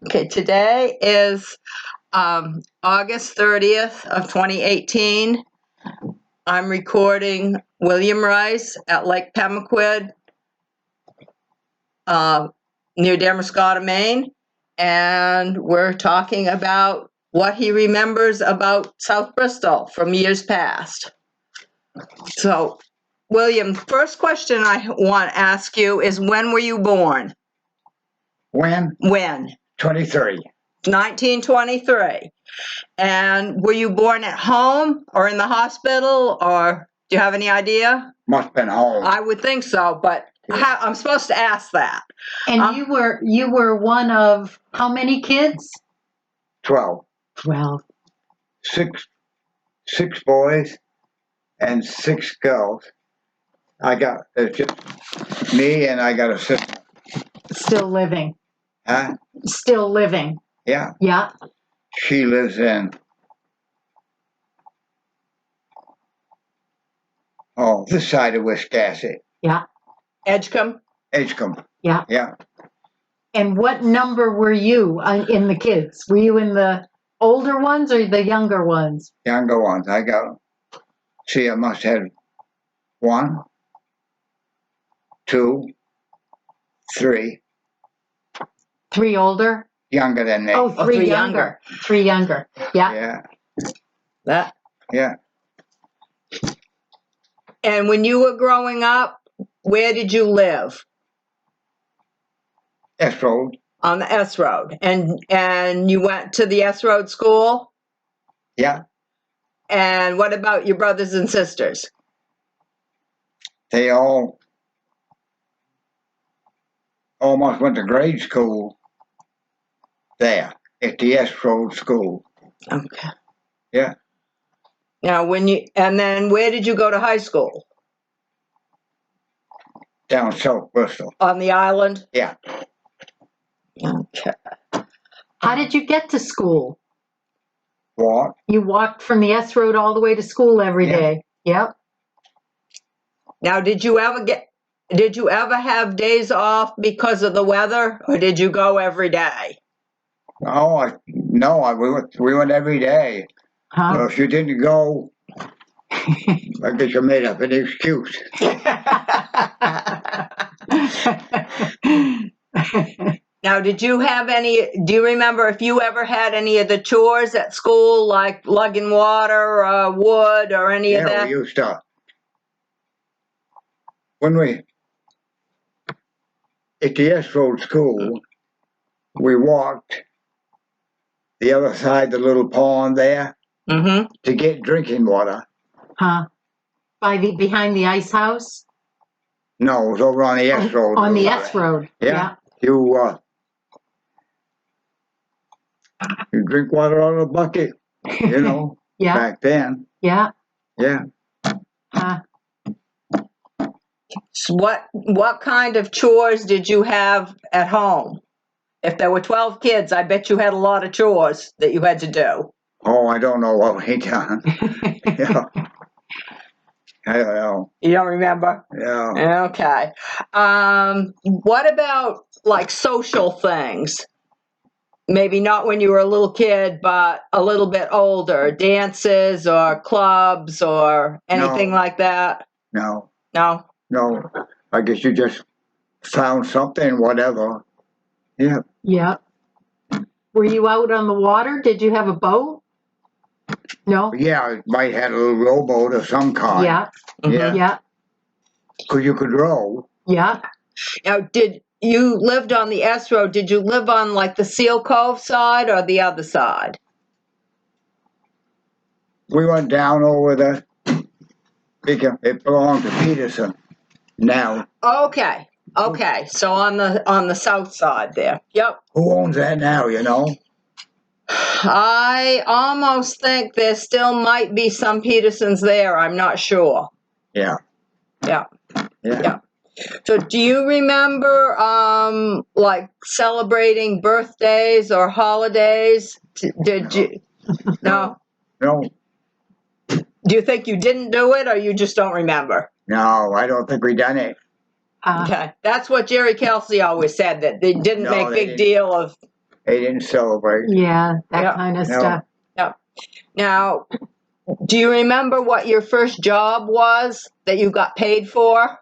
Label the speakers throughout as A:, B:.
A: Okay, today is August 30th of 2018. I'm recording William Rice at Lake Pemaquid, near Damascotta, Maine, and we're talking about what he remembers about South Bristol from years past. So, William, first question I want to ask you is, when were you born?
B: When?
A: When?
B: 23.
A: 1923. And were you born at home or in the hospital, or do you have any idea?
B: Must have been home.
A: I would think so, but I'm supposed to ask that.
C: And you were one of how many kids?
B: 12.
C: 12.
B: Six boys and 6 girls. It's just me, and I got a sister.
C: Still living.
B: Huh?
C: Still living.
B: Yeah.
C: Yeah.
B: She lives in this side of Wiscasset.
C: Yeah.
A: Edgecombe?
B: Edgecombe.
C: Yeah.
B: Yeah.
C: And what number were you in the kids? Were you in the older ones or the younger ones?
B: Younger ones. I must have 1, 2, 3.
C: 3 older?
B: Younger than me.
C: Oh, 3
A: 3
C: younger. 3 younger. Yeah.
B: Yeah.
A: That.
B: Yeah.
A: And when you were growing up, where did you live?
B: S Road.
A: On the S Road. And you went to the S Road school?
B: Yeah.
A: And what about your brothers and sisters?
B: They all almost went to grade school there at the S Road school.
A: Okay.
B: Yeah.
A: Now, and then where did you go to high school?
B: Down South Bristol.
A: On the island?
B: Yeah.
A: Okay.
C: How did you get to school?
B: Walk.
C: You walked from the S Road all the way to school every day. Yep.
A: Now, did you ever have days off because of the weather, or did you go every day?
B: We went every day.
C: Huh?
B: Well, if you didn't go, I guess you made up an excuse.
A: Now, do you remember if you ever had any of the chores at school, like lugging water or wood or any of that?
B: Yeah, we used to. When at the S Road school, we walked the other side, the little pond there, to get drinking water.
C: Huh? Behind the ice house?
B: No, it was over on the S Road.
C: On the S Road.
B: Yeah. You drink water out of a bucket,
C: Yeah.
B: back then.
C: Yeah.
B: Yeah.
C: Huh?
A: So what kind of chores did you have at home? If there were 12 kids, I bet you had a lot of chores that you had to do.
B: Oh, I don't know what we done. Yeah. I don't know.
A: You don't remember?
B: Yeah.
A: Okay. What about like social things? Maybe not when you were a little kid, but a little bit older. Dances or clubs or anything like that?
B: No.
A: No?
B: No. I guess you just found something, whatever. Yeah.
C: Yeah. Were you out on the water? Did you have a boat? No?
B: Yeah, it might have a little rowboat of some kind.
C: Yeah.
B: Yeah.
C: Yeah.
B: Because you could row.
C: Yeah.
A: Now, you lived on the S Road? Did you live on like the Seal Cove side or the other side?
B: We went down over it belonged to Peterson now.
A: Okay. So on the south side there. Yep.
B: Who owns that now,
A: I almost think there still might be some Petersons there. I'm not sure.
B: Yeah.
A: Yeah. So do you remember like celebrating birthdays or holidays? Did you? No.
B: No.
A: Do you think you didn't do it, or you just don't remember?
B: No, I don't think we done it.
A: Okay. That's what Jerry Kelsey always said, that they didn't make
B: they
A: big
B: didn't.
A: deal of
B: They didn't celebrate.
C: Yeah, that
A: Yeah.
C: kind of
B: No.
C: stuff.
A: Now, do you remember what your first job was that you got paid for?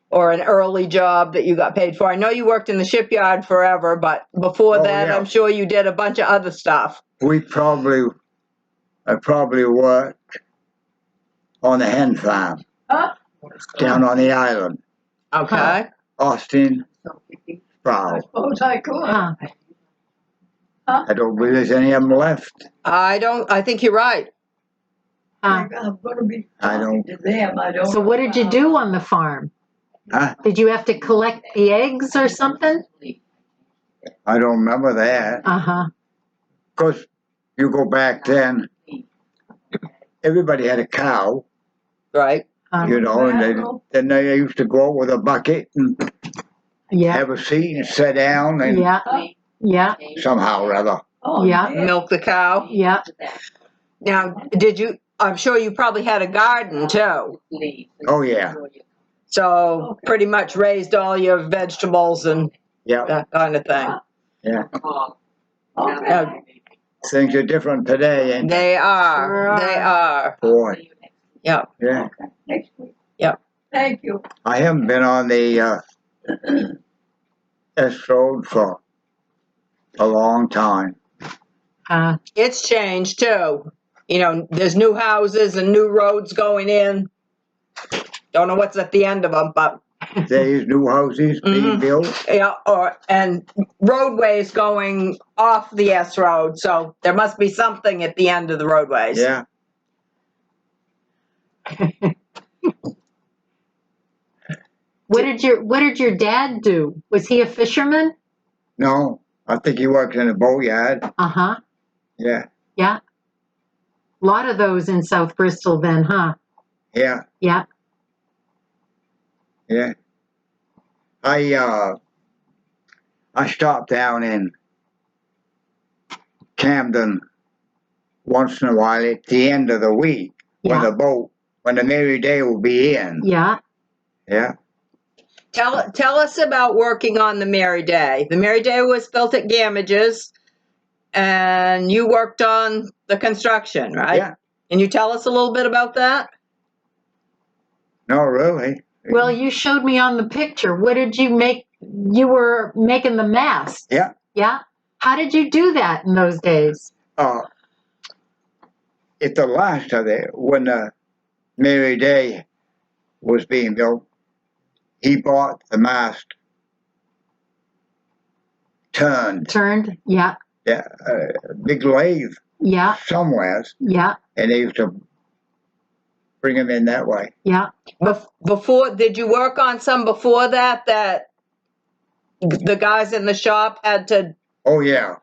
A: Or an early job that you got paid for? I know you worked in the shipyard forever, but before
B: Oh,
A: that,
B: yeah.
A: I'm sure you did a bunch of other stuff.
B: I probably worked on the hen farm down on the island.
A: Okay.
B: Austin, Sproul.
C: Huh.
B: I don't believe there's any of them left.
A: I think you're right.
C: Huh.
D: I'm gonna be
B: I don't-
D: talking to them. I don't.
C: So what did you do on the farm?
B: Huh?
C: Did you have to collect the eggs or something?
B: I don't remember that.
C: Uh-huh.
B: Because you go back then, everybody had a cow,
A: Right.
B: you know, and then they used to go out with a bucket and
C: Yeah.
B: have a seat and sit down and
C: Yeah. Yeah.
B: somehow or other.
D: Oh,
C: Yeah.
A: Milk the cow.
C: Yeah.
A: Now, I'm sure you probably had a garden too.
B: Oh, yeah.
A: So pretty much raised all your vegetables and
B: Yeah,
A: that kind of thing.
B: yeah.
A: Uh,
B: Things are different today, and
A: They
C: Sure
A: are.
C: are.
A: They are.
B: boy,
A: Yeah.
B: yeah.
D: Next week.
A: Yeah.
D: Thank you.
B: I haven't been on the S road for a long time.
A: It's changed too. You know, there's new houses and new roads going in. Don't know what's at the end of them, but
B: There's new houses being
A: Mhm.
B: built.
A: yeah, and roadways going off the S road. So there must be something at the end of the roadways.
B: Yeah.
C: What did your dad do? Was he a fisherman?
B: No, I think he works in a boatyard.
C: Uh-huh.
B: Yeah,
C: Yeah. A lot of those in South Bristol then, huh?
B: yeah,
C: Yeah.
B: yeah. I stopped down in Camden once in a while at the end of the week when
C: Yeah.
B: when the Mary Day will be in.
C: Yeah.
B: Yeah.
A: Tell us about working on the Mary Day. The Mary Day was built at Gamage's, and you worked on the construction, right?
B: Yeah.
A: Can you tell us a little bit about that?
B: No, really.
C: Well, you showed me on the picture. What did you make? You were making the mast.
B: Yeah.
C: Yeah. How did you do that in those days?
B: At the last of it, when the Mary Day was being built, he bought the mast turned,
C: Yeah.
B: yeah, big lathe
C: Yeah.
B: somewhere,
C: Yeah.
B: and they used to bring them in that way.
C: Yeah.
A: Before, did you work on some before that the guys in the shop had to,
B: Oh yeah,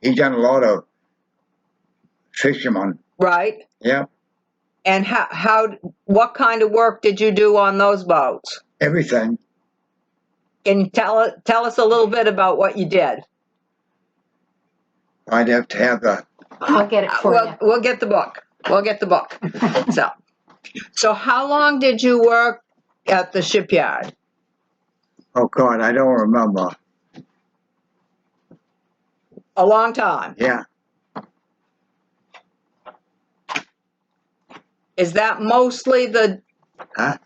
B: he done a lot of fishermen.
A: right?
B: Yeah,
A: And what kind of work did you do on those boats?
B: everything.
A: Can you tell us a little bit about what you did?
B: I'd have to have the.
C: I'll get it for you.
A: We'll get the book. We'll get the book. So how long did you work at the shipyard?
B: Oh God, I don't remember.
A: A long time.
B: Yeah,
A: Is that mostly
B: huh?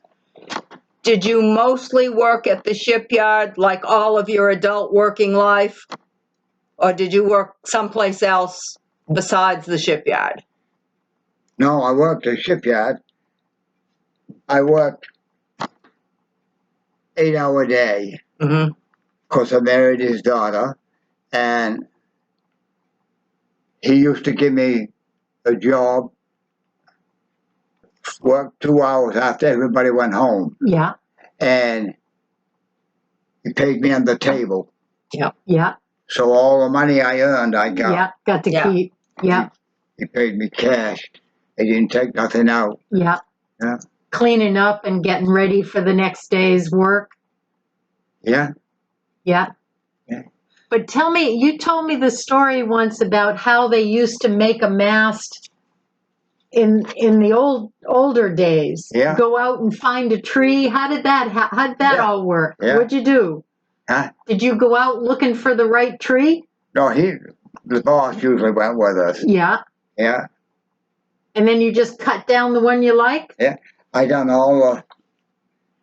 A: did you mostly work at the shipyard like all of your adult working life? Or did you work someplace else besides the shipyard?
B: No, I worked at a shipyard. I worked 8-hour day.
A: Mm-hmm.
B: Because I married his daughter, and he used to give me a job, work 2 hours after everybody went home,
C: Yeah.
B: and he paid me on the table.
C: Yeah.
B: So all the money I earned, I got.
C: Yeah. Got to
A: Yeah.
C: keep. Yeah.
B: He paid me cash. He didn't take nothing out.
C: Yeah.
B: Yeah.
C: Cleaning up and getting ready for the next day's work.
B: Yeah,
C: Yeah.
B: Yeah.
C: But tell me, you told me the story once about how they used to make a mast in the older days.
B: Yeah.
C: Go out and find a tree. How did that
B: Yeah.
C: all work?
B: Yeah.
C: What'd you do?
B: Huh?
C: Did you go out looking for the right tree?
B: No, the boss usually went with us.
C: Yeah.
B: Yeah,
C: And then you just cut down the one you like?
B: I done all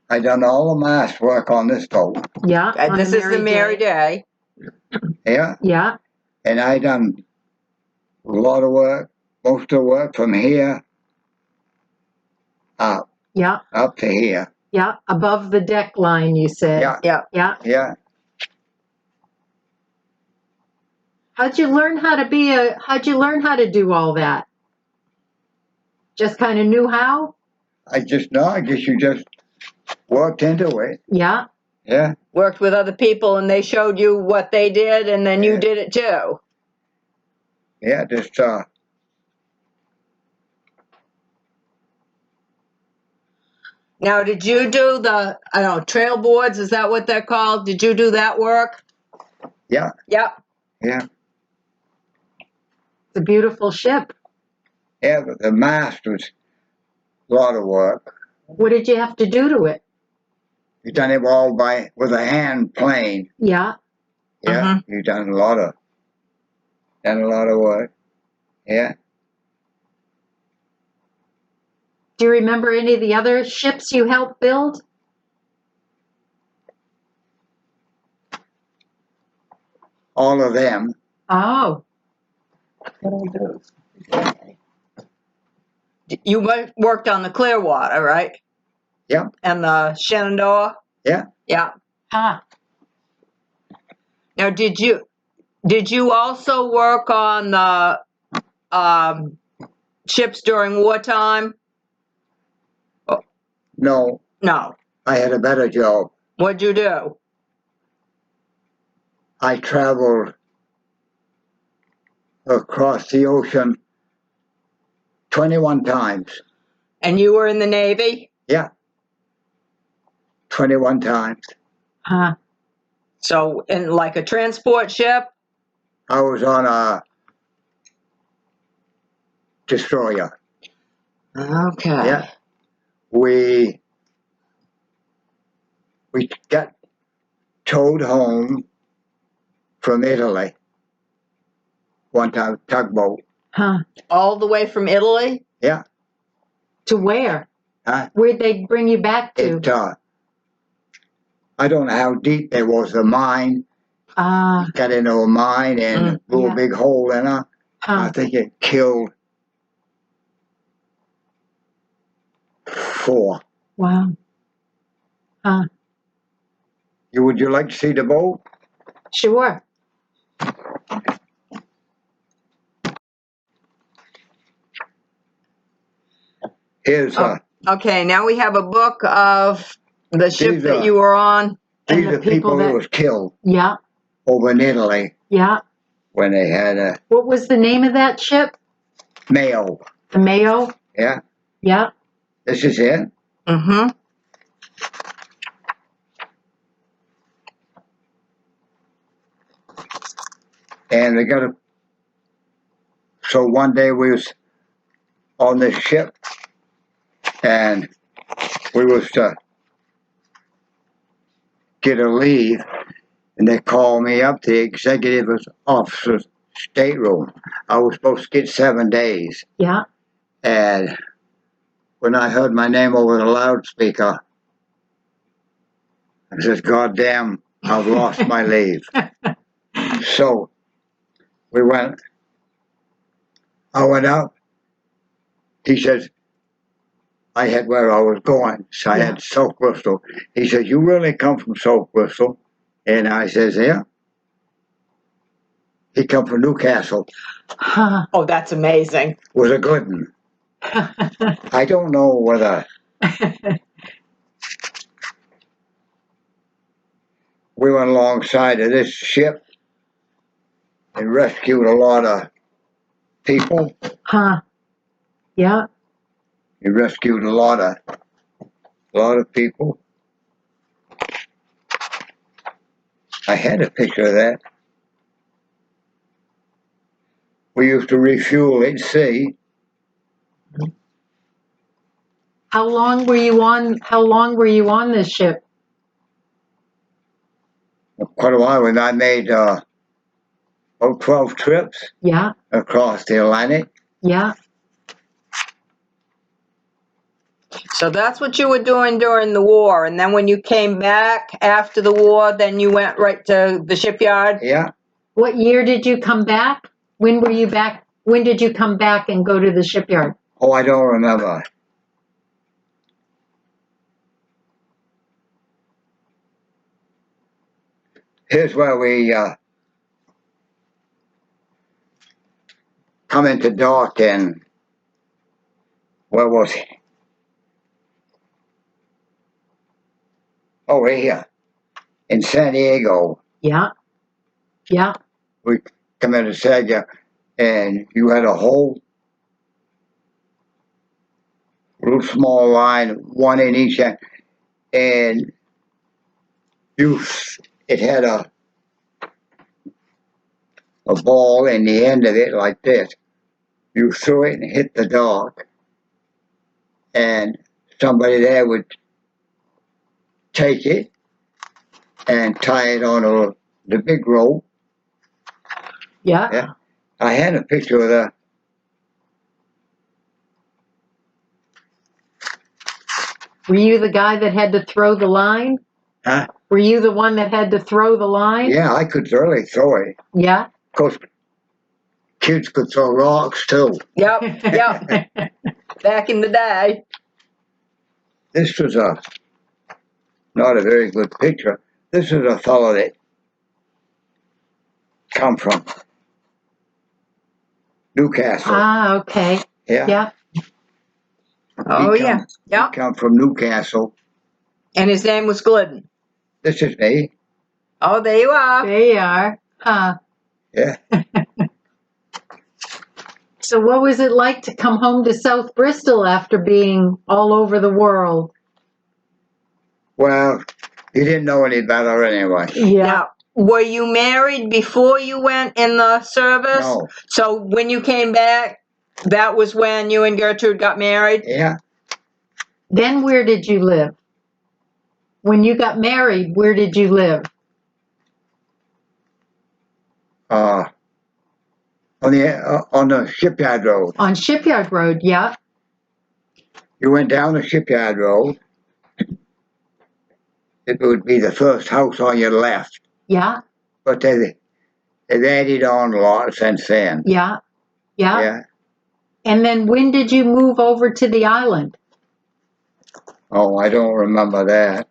B: the mast work on this boat.
C: Yeah. on
A: This
C: a
A: is the Merry Day.
B: Yeah,
C: Yeah.
B: and I done a lot of work, most of the work from here up
C: Yeah.
B: to here.
C: Yeah. Above the deck line, you said.
B: Yeah,
A: Yeah.
C: Yeah.
B: yeah.
C: How'd you learn how to do all that? Just kind of knew how?
B: I guess you just worked into it.
C: Yeah.
B: Yeah,
A: Worked with other people and they showed you what they did and then you
B: Yeah.
A: did it too.
B: yeah, just
A: Now, did you do trail boards? Is that what they're called? Did you do that work?
B: yeah,
A: Yep.
B: yeah.
C: It's a beautiful ship.
B: Yeah, but the mast was a lot of work.
C: What did you have to do to it?
B: You done it all with a hand plane.
C: Yeah.
B: Yeah, you done a lot of work. Yeah.
C: Do you remember any of the other ships you helped build?
B: All of them.
C: Oh.
A: You worked on the Clearwater, right?
B: Yep.
A: And the Shenandoah?
B: Yeah.
A: Yeah.
C: Huh.
A: Now, did you also work on the ships during wartime?
B: No,
A: No.
B: I had a better job.
A: What'd you do?
B: I traveled across the ocean 21 times.
A: And you were in the Navy?
B: Yeah. 21 times.
C: Huh.
A: So, in like a transport ship?
B: I was on a destroyer.
A: Okay.
B: Yeah. We got towed home from Italy one time, tugboat.
C: Huh.
A: All the way from Italy?
B: Yeah.
C: To where?
B: Huh?
C: Where'd they bring you back to?
B: It, I don't know how deep it was, the mine. Got into a mine and blew
C: Yeah.
B: a big hole in her. I
C: Huh.
B: think it killed 4.
C: Wow. Huh.
B: Would you like to see the boat?
C: Sure.
B: Here's
A: Okay, now we have a book of the ship
B: These
A: that
B: are-
A: you were on.
B: these
C: And the
B: are people
C: that-
B: who was killed
C: Yeah.
B: over in Italy
C: Yeah.
B: when they had a
C: What was the name of that ship?
B: Mayo.
C: The Mayo?
B: Yeah,
C: Yeah.
B: this is it.
A: Mm-hmm.
B: And they got so one day we was on this ship and we was to get a leave and they called me up to the executive officer's stateroom. I was supposed to get 7 days.
C: Yeah.
B: And when I heard my name over the loudspeaker, I said, God damn, I've lost my leave. So I went up. He says, I had where I was going. So I had South Bristol. He says, you really come from South Bristol? And I says, yeah. He come from Newcastle.
C: Huh.
A: Oh, that's amazing.
B: Was a good one. I don't know whether we went alongside of this ship and rescued a lot of people.
C: Huh. Yeah.
B: He rescued a lot of people. I had a picture of that. We used to refuel at sea.
C: How long were you on this ship?
B: quite a while, and I made 12 trips
C: Yeah,
B: across the Atlantic.
C: yeah.
A: So that's what you were doing during the war. And then when you came back after the war, then you went right to the shipyard?
B: Yeah.
C: What year did you come back? When were you back? When did you come back and go to the shipyard?
B: Oh, I don't remember. Here's where we come into dock, and where was he? Over here in San Diego.
C: Yeah, yeah,
B: We come into San Diego, and you had a whole little small line, one in each end, and it had a ball in the end of it like this. You threw it and hit the dock, and somebody there would take it and tie it on the big rope.
C: yeah.
B: Yeah. I had a picture of that.
C: Were you the guy that had to throw the line?
B: Huh?
C: Were you the one that had to throw the line?
B: Yeah, I could really throw it.
C: Yeah.
B: Of course, kids could throw rocks too.
A: Yep, yep. Back in the day.
B: This was not a very good picture. This is a fellow that come from Newcastle.
C: Ah, okay.
B: Yeah.
C: Yeah.
A: Oh,
B: He
A: yeah.
B: come-
A: Yep.
B: He come from Newcastle.
A: And his name was Glidden.
B: This is me.
A: Oh, there you are.
C: There you are. Huh.
B: Yeah.
C: So what was it like to come home to South Bristol after being all over the world?
B: Well, you didn't know any better anyway.
C: Yeah.
A: Now, were you married before you went in the service?
B: No.
A: So when you came back, that was when you and Gertrude got married?
B: Yeah.
C: Then where did you live? When you got married, where did you live?
B: On the Shipyard Road.
C: On Shipyard Road, yeah.
B: You went down the Shipyard Road. It would be the first house on your left,
C: Yeah,
B: but they've added on a lot since then.
C: yeah, yeah.
B: Yeah.
C: And then when did you move over to the island?
B: Oh, I don't remember that.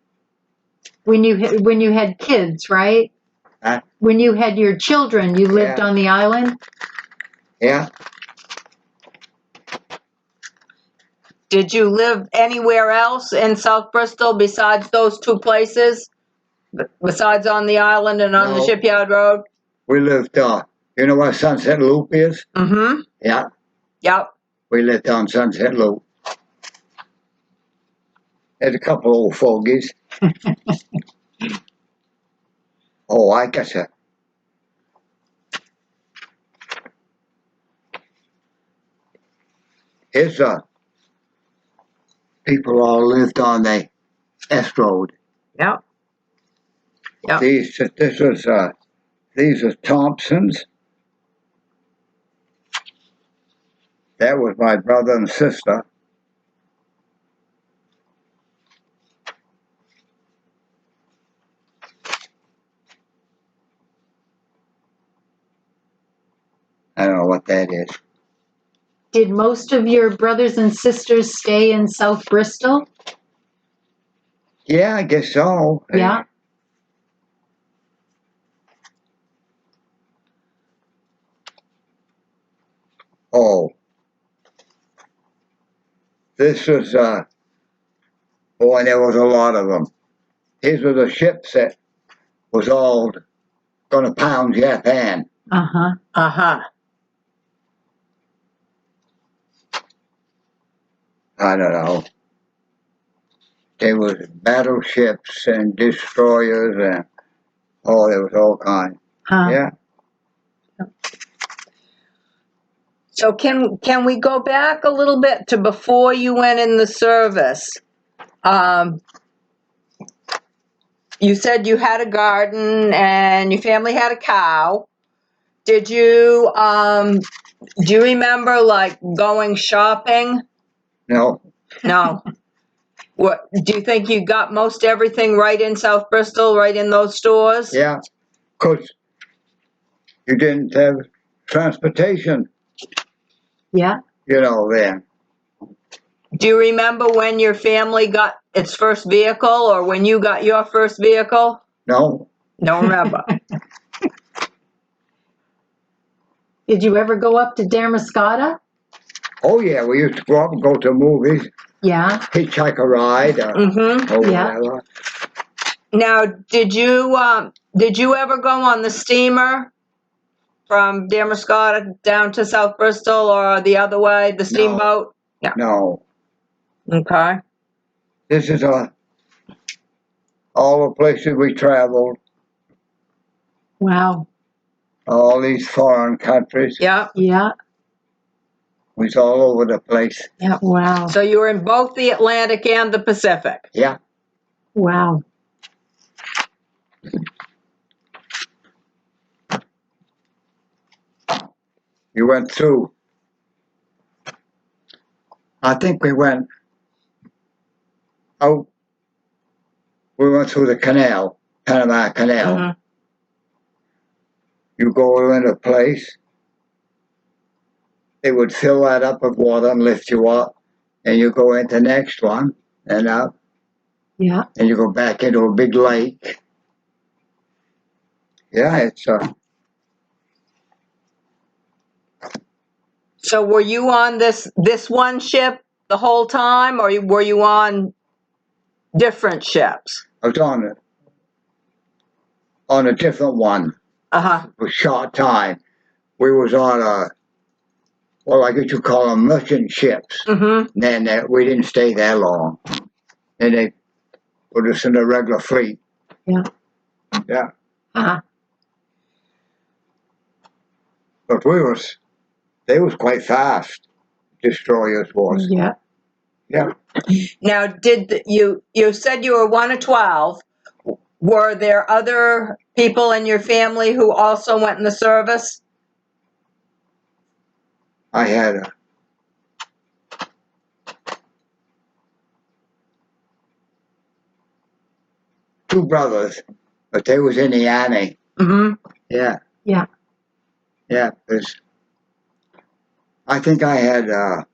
C: When you had kids, right?
B: Huh?
C: When you had your children, you lived
B: Yeah.
C: on the island?
B: Yeah.
A: Did you live anywhere else in South Bristol besides those two places? Besides on the island and on the
B: No.
A: Shipyard Road?
B: We lived, you know where Sunset Loop is?
A: Mm-hmm.
B: Yeah.
A: Yep.
B: We lived on Sunset Loop. There's a couple old fogies. Oh, I guess it. Here's people all lived on the S Road.
A: Yep. Yep.
B: These are Thompsons. That was my brother and sister. I don't know what that is.
C: Did most of your brothers and sisters stay in South Bristol?
B: Yeah, I guess so.
C: Yeah.
B: Oh. This was, boy, there was a lot of them. His was a ship that was all going to pound Japan.
C: Uh-huh.
A: Uh-huh.
B: I don't know. There was battleships and destroyers and, oh, there was all kinds.
C: Huh.
B: Yeah.
A: So can we go back a little bit to before you went in the service? you said you had a garden and your family had a cow. Did you, do you remember like going shopping?
B: No,
A: No. What, do you think you got most everything right in South Bristol, right in those stores?
B: yeah, 'cause you didn't have transportation,
C: Yeah.
B: then.
A: Do you remember when your family got its first vehicle or when you got your first vehicle?
B: No,
A: Don't remember.
C: Did you ever go up to Damariscotta?
B: oh yeah, we used to go up and go to movies,
C: Yeah.
B: hitchhike a ride,
A: Mm-hmm.
B: or
C: Yeah.
B: whatever.
A: Now, did you ever go on the steamer from Damariscotta down to South Bristol or the other way, the steamboat?
B: No,
A: Okay.
B: this is all the places we traveled,
C: Wow.
B: all these foreign countries.
A: Yeah.
C: Yeah.
B: We was all over the place.
C: Yeah. Wow.
A: So you were in both the Atlantic and the Pacific.
B: Yeah,
C: Wow.
B: we went through. I think we went out. We went through the canal, Panama Canal.
A: Mhm.
B: You go in a place, it would fill that up with water and lift you up, and you go into the next one and up,
C: Yeah.
B: and you go back into a big lake. Yeah, it's
A: So were you on this one ship the whole time, or were you on different ships?
B: I was on a different one
A: Uh-huh.
B: for a short time. We was on well, I guess you call them merchant ships.
A: Mm-hmm.
B: And we didn't stay there long. And they put us in the regular fleet.
C: Yeah.
B: Yeah.
C: Ah.
B: But they was quite fast, destroyers was.
C: Yeah.
B: Yeah.
A: Now, you said you were one of 12. Were there other people in your family who also went in the service?
B: I had two brothers, but they was in the army.
A: Mm-hmm.
B: Yeah.
C: Yeah.
B: Yeah. I think I had a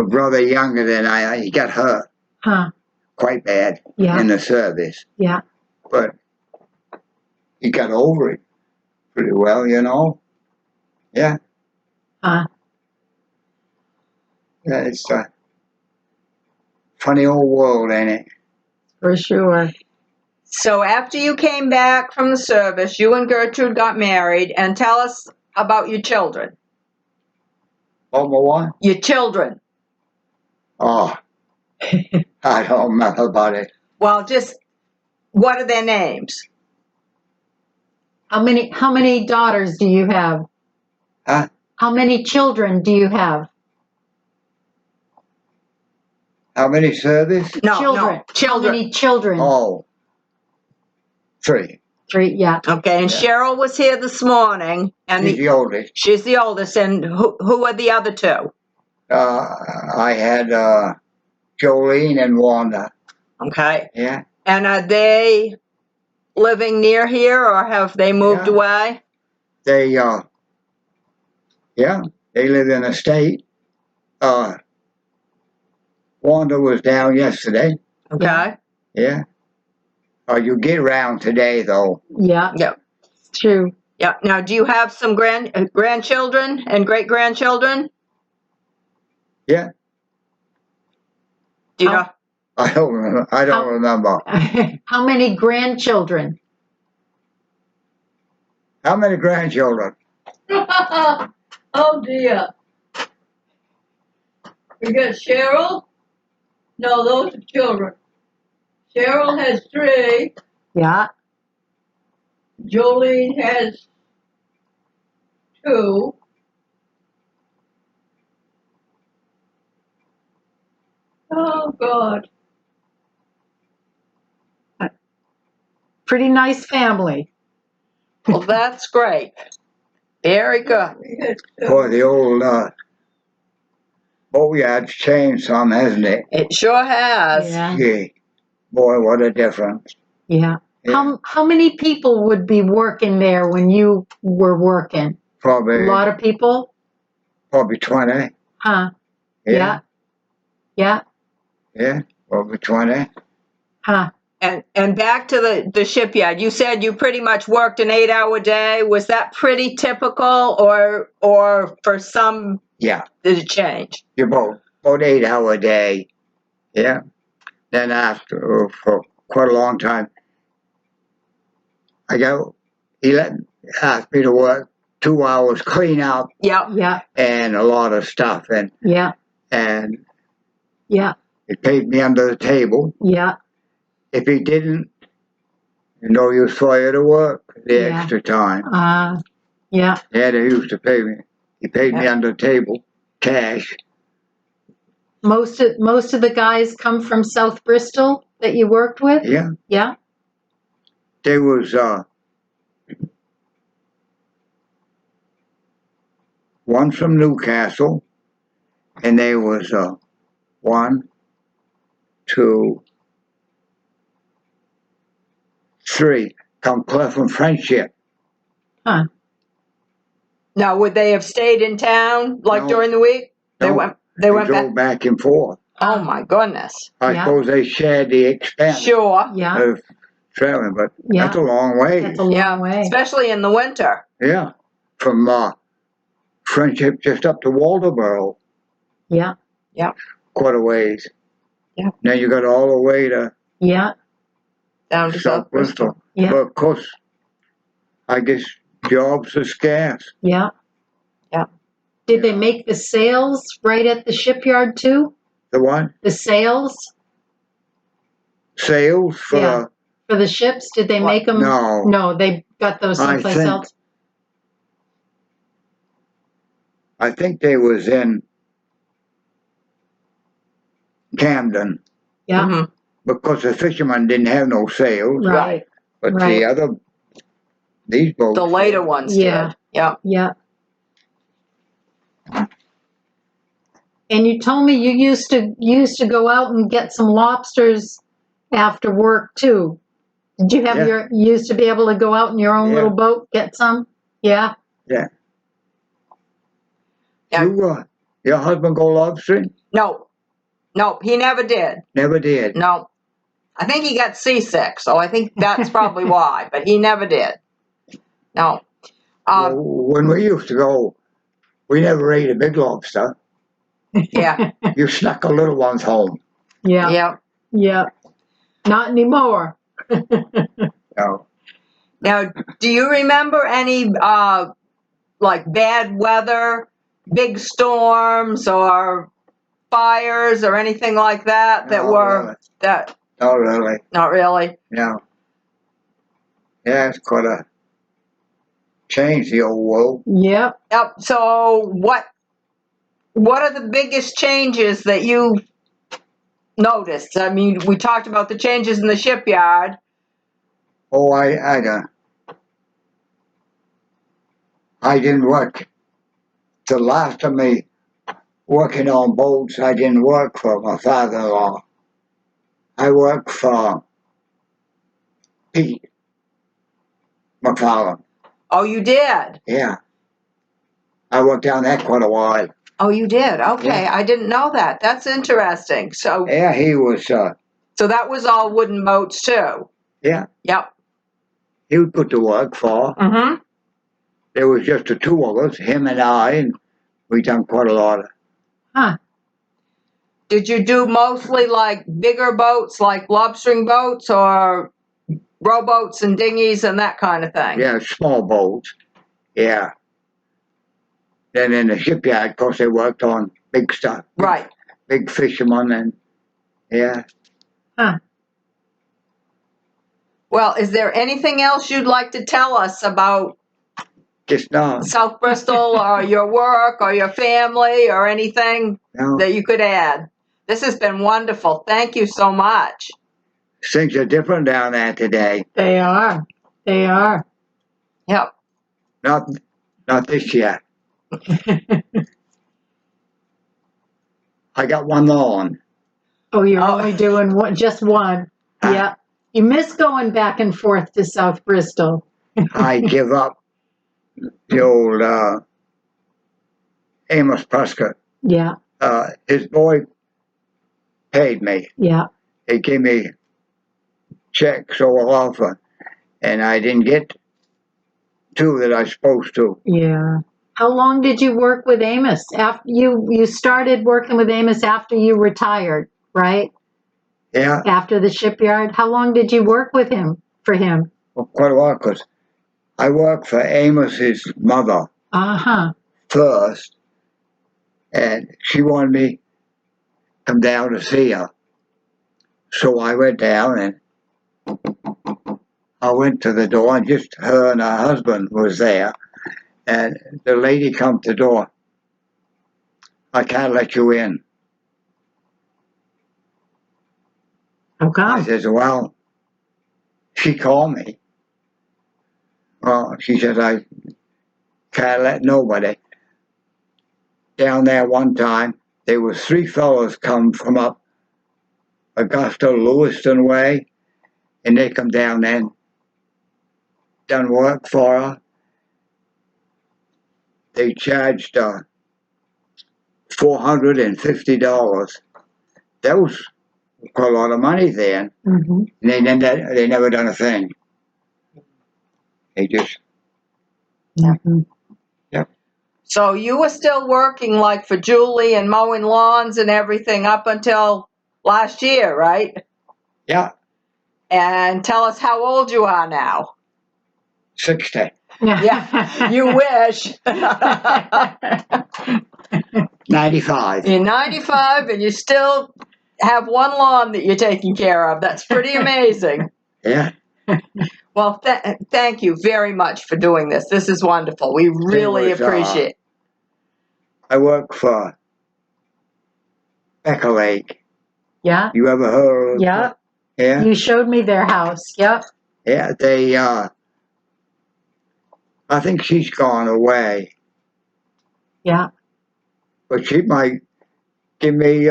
B: brother younger than I. He got hurt
C: Huh.
B: quite bad
C: Yeah.
B: in the service,
C: Yeah.
B: but he got over it pretty well, Yeah.
C: Huh.
B: Yeah, it's a funny old world, ain't it?
C: For sure.
A: So after you came back from the service, you and Gertrude got married, and tell us about your children.
B: Oh, my what?
A: Your children.
B: Oh, I don't remember about it.
A: Well, just what are their names?
C: How many daughters do you have?
B: Huh?
C: How many children do you have?
B: How many service?
A: No,
C: Children.
A: no, children.
C: How many children?
B: Oh, 3.
C: 3. Yeah.
A: Okay, and
B: Yeah.
A: Cheryl was here this morning, and
B: He's the oldest.
A: she's the oldest. And who are the other two?
B: I had Jolene and Wanda.
A: Okay,
B: Yeah.
A: and are they living near here, or have they moved
B: Yeah.
A: away?
B: They they live in a state. Wanda was down yesterday.
A: Okay,
B: Yeah. You get around today though.
C: Yeah.
A: yeah,
C: True.
A: yeah. Now, do you have some grandchildren and great grandchildren?
B: Yeah.
A: Do you
C: How-
A: know?
B: I don't remember.
C: How-
B: remember.
C: How many grandchildren?
B: How many grandchildren?
D: Oh dear. We got Cheryl. No, those are children. Cheryl has 3.
C: Yeah.
D: Jolene has 2. Oh God.
C: pretty nice family.
A: Well, that's great. Very good.
B: Boy, the old boatyard's changed some, hasn't it?
A: It sure has.
C: Yeah.
B: Gee, boy, what a difference.
C: Yeah.
B: Yeah.
C: How many people would be working there when you were working? A
B: Probably,
C: lot of people?
B: probably 20.
C: Huh?
B: Yeah,
C: Yeah.
B: yeah, probably 20.
C: Huh?
A: And back to the shipyard. You said you pretty much worked an 8-hour day. Was that pretty typical, or for some
B: Yeah,
A: did it change?
B: you're about 8 hour day. Yeah. Then after, for quite a long time, he asked me to work 2 hours clean up
A: Yep.
C: Yeah.
B: and a lot of stuff, and
C: Yeah.
B: he paid me under the table.
C: Yeah.
B: If he didn't, you was for you to work the
C: Yeah.
B: extra time.
C: Yeah.
B: Yeah, they used to pay me. He paid me
A: Yeah.
B: under the table, cash.
C: Most of the guys come from South Bristol that you worked with?
B: Yeah,
C: Yeah.
B: there was one from Newcastle, and there was 1, 2, 3 come clear from Friendship.
A: Now, would they have stayed in town like
B: No.
A: during the week? They
B: No,
A: went. They
B: They
A: went back.
B: drove back and forth.
A: Oh my goodness.
B: I
C: Yeah.
B: suppose they shared the expense
A: Sure.
C: Yeah.
B: of traveling, but
C: Yeah.
B: that's a long way.
C: That's a long
A: Yeah.
C: way.
A: Especially in the winter.
B: Yeah, from Friendship just up to Waldoboro,
C: Yeah.
B: quite a ways.
A: Yeah.
B: Now you got all the way to
C: Yeah.
A: Down to
B: South Bristol.
C: Yeah.
B: But of course, I guess jobs are scarce.
C: Yeah.
A: Yeah.
C: Did they make the sails right at the shipyard too?
B: The one
C: The sails
B: sales for
C: Yeah. for the ships? Did they make them?
B: no.
C: No, they got those someplace
B: think-
C: else.
B: I think they was in Camden
C: Yeah.
A: Mhm.
B: because the fishermen didn't have no sails,
C: Right.
B: but
C: right.
B: these boats.
A: The later ones
C: Yeah.
A: did. Yeah.
C: Yeah. And you told me you used to go out and get some lobsters after work too. Did you have
B: Yeah.
C: you used to be able to go out in your own
B: Yeah.
C: little boat, get some? Yeah.
A: Yeah.
B: Your husband go lobstering?
A: No. Nope. He never did.
B: Never did.
A: No. I think he got seasick, so I think that's probably why. But he never did. No.
B: Well, when we used to go, we never ate a big lobster.
A: Yeah.
B: You snuck the little ones home.
C: Yeah.
A: Yeah.
C: Yeah. Not anymore.
B: No.
A: Now, do you remember any like bad weather, big storms, or fires, or anything like that that
B: No,
A: were
B: really.
A: that?
B: Not really.
A: Not really.
B: No. Yeah, it's quite a change, the old world.
C: Yep.
A: Yep. So what are the biggest changes that you noticed? I mean, we talked about the changes in the shipyard.
B: Oh, I didn't work. The last of me working on boats, I didn't work for my father-in-law. I worked for Pete McFarland.
A: Oh, you did.
B: Yeah. I worked down there quite a while.
A: Oh, you did. Okay,
B: Yeah.
A: I didn't know that. That's interesting. So,
B: Yeah, he was,
A: so that was all wooden boats too.
B: yeah,
A: Yep.
B: he was good to work for.
A: Mm-hmm.
B: There was just the two of us, him and I, and we done quite a lot of.
A: Did you do mostly like bigger boats, like lobstering boats, or rowboats and dinghies and that kind of thing?
B: Yeah, small boats. Yeah. Then in the shipyard, of course, they worked on big stuff.
A: Right.
B: Big fishermen and, yeah.
A: Well, is there anything else you'd like to tell us about
B: Just now.
A: South Bristol or your work or your family or anything
B: No.
A: that you could add? This has been wonderful. Thank you so much.
B: Things are different down there today.
C: They are. They are.
A: Yep.
B: Not this year. I got one lawn.
C: Oh, you're
A: Oh.
C: only doing one, just one.
B: Huh?
C: Yeah. You miss going back and forth to South Bristol.
B: I give up the old Amos Prescott.
C: Yeah.
B: His boy paid me.
C: Yeah.
B: He gave me checks or offer, and I didn't get two that I was supposed to.
C: Yeah. How long did you work with Amos? After you started working with Amos after you retired, right?
B: Yeah,
C: After the shipyard. How long did you work with him for him?
B: well, quite a while, because I worked for Amos's mother
C: Uh-huh.
B: first, and she wanted me to come down to see her. So I went down, and I went to the door, and just her and her husband was there. And the lady come to the door. I can't let you in.
C: How
B: I
C: come?
B: says, well, she called me. Well, she says, I can't let nobody. Down there one time, there was 3 fellows come from up Augusta, Lewiston way, and they come down there and done work for her. They charged $450. That was quite a lot of money then.
C: Mm-hmm.
B: And they never done a thing. They just,
C: Mm-hmm.
A: So you were still working like for Julie and mowing lawns and everything up until last year, right?
B: yeah,
A: And tell us how old you are now.
B: 60,
A: Yeah, you wish.
B: 95.
A: You're 95 and you still have one lawn that you're taking care of. That's pretty amazing.
B: Yeah,
A: Well, thank you very much for doing this. This is wonderful. We really
B: was,
A: appreciate it.
B: I work for Becker Lake.
C: Yeah.
B: You ever heard of
C: Yeah.
B: Yeah,
C: You showed me their house. Yep.
B: yeah, they, I think she's gone away,
C: Yeah.
B: but she might give me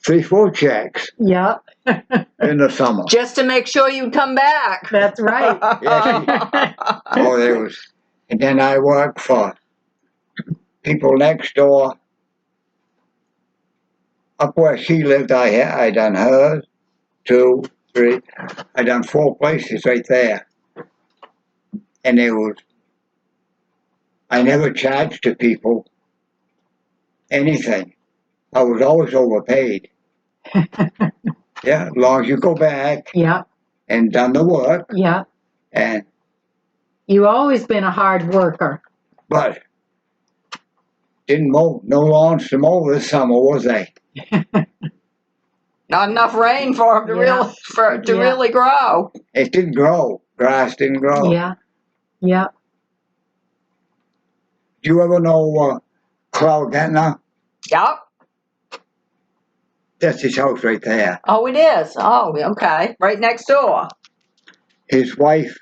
B: 3-4 checks
C: Yep.
B: in the summer.
A: Just to make sure you come back.
C: That's right.
B: Oh, there was, and then I worked for people next door. Up where she lived, I done hers, 2, 3. I done 4 places right there, and I never charged the people anything. I was always overpaid. Yeah, as long as you go back
C: Yep.
B: and done the work,
C: Yep.
B: and
C: You always been a hard worker.
B: but didn't mow no lawns to mow this summer, was they?
A: Not enough rain for them to
C: Yeah. Yeah.
A: really grow.
B: It didn't grow. Grass didn't grow.
C: Yeah. Yep.
B: Do you ever know Carl Gentner?
A: Yep.
B: That's his house right there.
A: Oh, it is. Oh, okay. Right next door.
B: His wife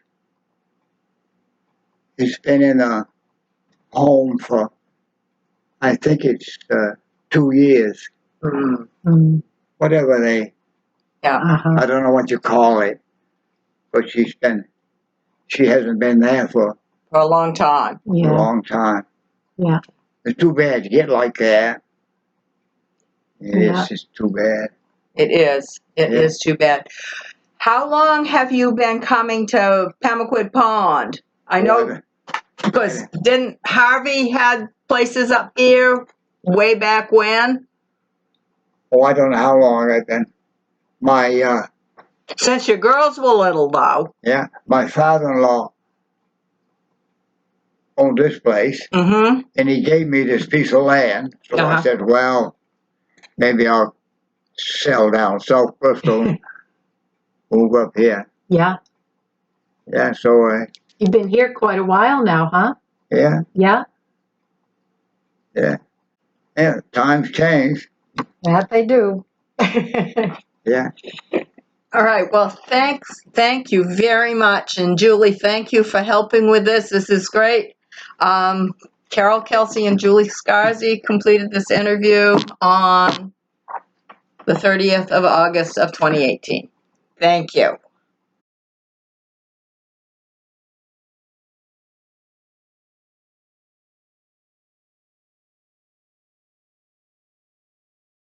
B: has been in a home for, I think it's 2 years.
C: Mm.
B: Whatever they,
C: Uh-huh.
B: I don't know what you call it, but she hasn't been there for
A: For a long time.
B: a
C: Yeah.
B: long time.
C: Yeah.
B: It's too bad you get like that. It
C: Yeah.
B: is just too bad.
A: It is. It
B: Yeah.
A: is too bad. How long have you been coming to Pemaquid Pond? I know because didn't Harvey had places up here way back when?
B: Oh, I don't know how long I've been. My
A: Since your girls were little, though.
B: yeah, my father-in-law owned this place,
A: Mm-hmm.
B: and he gave me this piece of land. So I
A: Uh-huh.
B: said, well, maybe I'll sell down South Bristol and move up here.
C: Yeah.
B: Yeah, so
C: You've been here quite a while now, huh?
B: yeah,
C: Yeah.
B: times change.
C: That they do.
B: Yeah,
A: All right, well, thank you very much. And Julie, thank you for helping with this. This is great. Carol Kelsey and Julie Scarzi completed this interview on the 30th of August of 2018. Thank you.